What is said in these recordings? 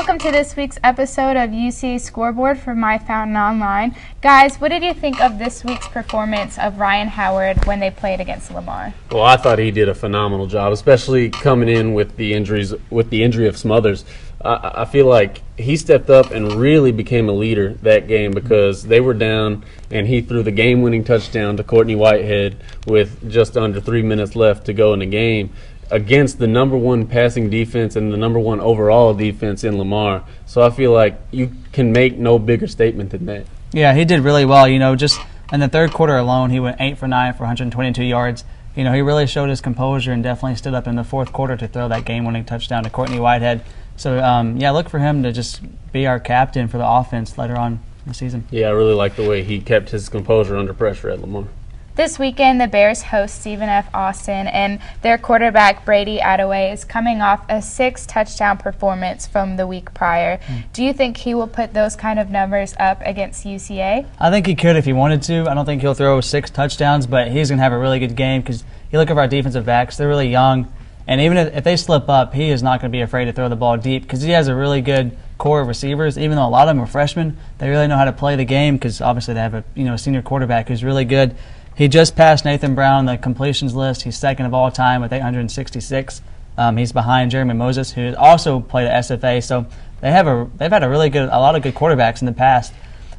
welcome to this week's episode of UCA Scoreboard from My Fountain Online. Guys, what did you think of this week's performance of Ryan Howard when they played against Lamar? Well, I thought he did a phenomenal job, especially coming in with the injury of Smothers. I feel like he stepped up and really became a leader that game because they were down and he threw the game-winning touchdown to Courtney Whitehead with just under 3 minutes left to go in the game against the #1 passing defense and the #1 overall defense in Lamar. So I feel like you can make no bigger statement than that. Yeah, he did really well. Just in the third quarter alone, he went 8 for 9 for 122 yards. He really showed his composure and definitely stood up in the fourth quarter to throw that game-winning touchdown to Courtney Whitehead. So, look for him to just be our captain for the offense later on in the season. Yeah, I really like the way he kept his composure under pressure at Lamar. This weekend, the Bears host Stephen F. Austin, and their quarterback, Brady Attaway, is coming off a 6-touchdown performance from the week prior. Do you think he will put those kind of numbers up against UCA? I think he could if he wanted to. I don't think he'll throw 6 touchdowns, but he's going to have a really good game because you look at our defensive backs, they're really young. And even if they slip up, he is not going to be afraid to throw the ball deep because he has a really good core of receivers. Even though a lot of them are freshmen, they really know how to play the game because obviously they have a senior quarterback who's really good. He just passed Nathan Brown on the completions list. He's second of all time with 866. He's behind Jeremy Moses, who also played at SFA. So they've had a lot of good quarterbacks in the past.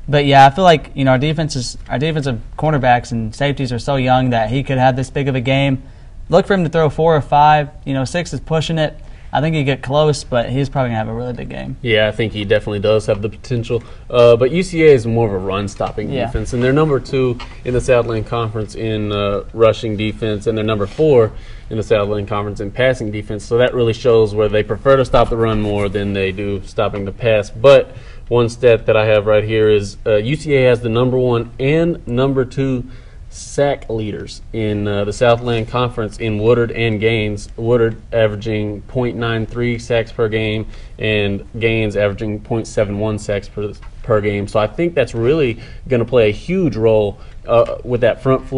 But yeah, I feel like our defensive cornerbacks and safeties are so young that he could have this big of a game. Look for him to throw 4 or 5. 6 is pushing it. I think he'd get close, but he's probably going to have a really big game. Yeah, I think he definitely does have the potential. But UCA is more of a run-stopping defense, and they're #2 in the Southland Conference in rushing defense, and they're #4 in the Southland Conference in passing defense. So that really shows where they prefer to stop the run more than they do stopping the pass. But one stat that I have right here is UCA has the #1 and #2 sack leaders in the Southland Conference in Woodard and Gaines. Woodard averaging .93 sacks per game and Gaines averaging .71 sacks per game. So I think that's really going to play a huge role with that front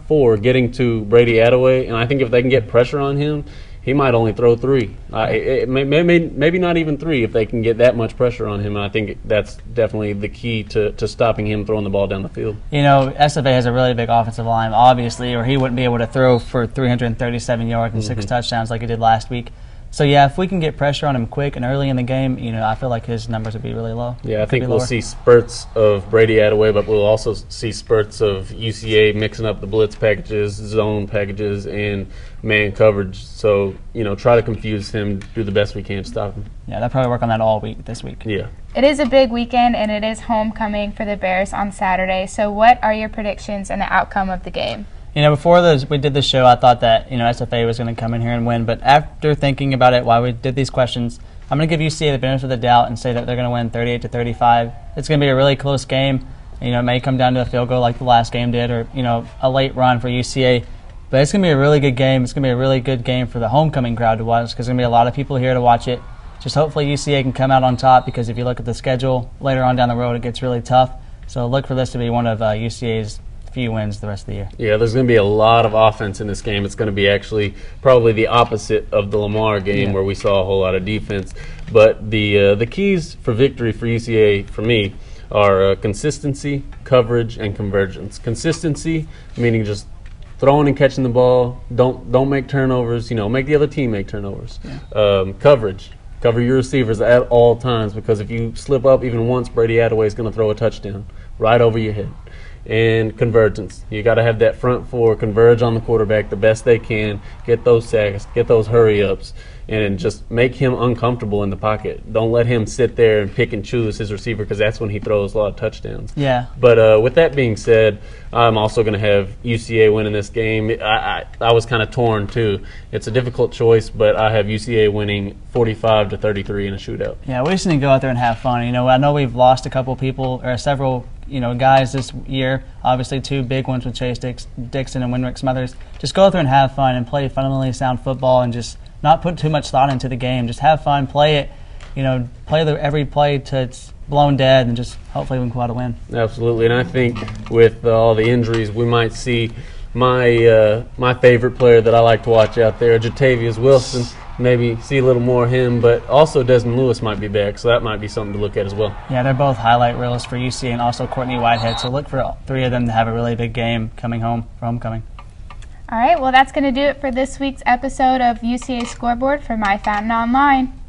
four getting to Brady Attaway. And I think if they can get pressure on him, he might only throw 3. Maybe not even 3 if they can get that much pressure on him. And I think that's definitely the key to stopping him throwing the ball down the field. SFA has a really big offensive line, obviously, or he wouldn't be able to throw for 337 yards and 6 touchdowns like he did last week. So, yeah, if we can get pressure on him quick and early in the game, I feel like his numbers would be really low. Yeah, I think we'll see spurts of Brady Attaway, but we'll also see spurts of UCA mixing up the blitz packages, zone packages, and man coverage. So, try to confuse him, do the best we can to stop him. Yeah, they'll probably work on that all week this week. Yeah. It is a big weekend, and it is homecoming for the Bears on Saturday. So what are your predictions and the outcome of the game? Before we did the show, I thought that SFA was going to come in here and win. But after thinking about it while we did these questions, I'm going to give UCA the benefit of the doubt and say that they're going to win 38-35. It's going to be a really close game. It may come down to a field goal like the last game did, or a late run for UCA. But it's going to be a really good game. It's going to be a really good game for the homecoming crowd to watch because there's going to be a lot of people here to watch it. Just hopefully UCA can come out on top because if you look at the schedule later on down the road, it gets really tough. So look for this to be one of UCA's few wins the rest of the year. Yeah, there's going to be a lot of offense in this game. It's going to be actually probably the opposite of the Lamar game where we saw a whole lot of defense. But the keys for victory for UCA, for me, are consistency, coverage, and convergence. Consistency, meaning just throwing and catching the ball. Don't make turnovers. Make the other team make turnovers. Yeah. Coverage. Cover your receivers at all times because if you slip up even once, Brady Attaway is going to throw a touchdown right over your head. And convergence. You got to have that front four converge on the quarterback the best they can, get those sacks, get those hurry-ups, and just make him uncomfortable in the pocket. Don't let him sit there and pick and choose his receiver because that's when he throws a lot of touchdowns. Yeah. But with that being said, I'm also going to have UCA winning this game. I was kind of torn too. It's a difficult choice, but I have UCA winning 45-33 in a shootout. Yeah, we just need to go out there and have fun. I know we've lost a couple people or several guys this year. Obviously, 2 big ones with Chase Dixon and Winrick Smothers. Just go out there and have fun and play fundamentally sound football and just not put too much thought into the game. Just have fun, play it. Play every play till it's blown dead, and just hopefully we can go out a win. Absolutely, and I think with all the injuries, we might see my favorite player that I like to watch out there, Jatavius Wilson. maybe see a little more of him. But also Desmond Lewis might be back, so that might be something to look at as well. Yeah, they're both highlight reels for UCA and also Courtney Whitehead. So look for all three of them to have a really big game coming home for homecoming. All right, well, that's going to do it for this week's episode of UCA Scoreboard for My Fountain Online.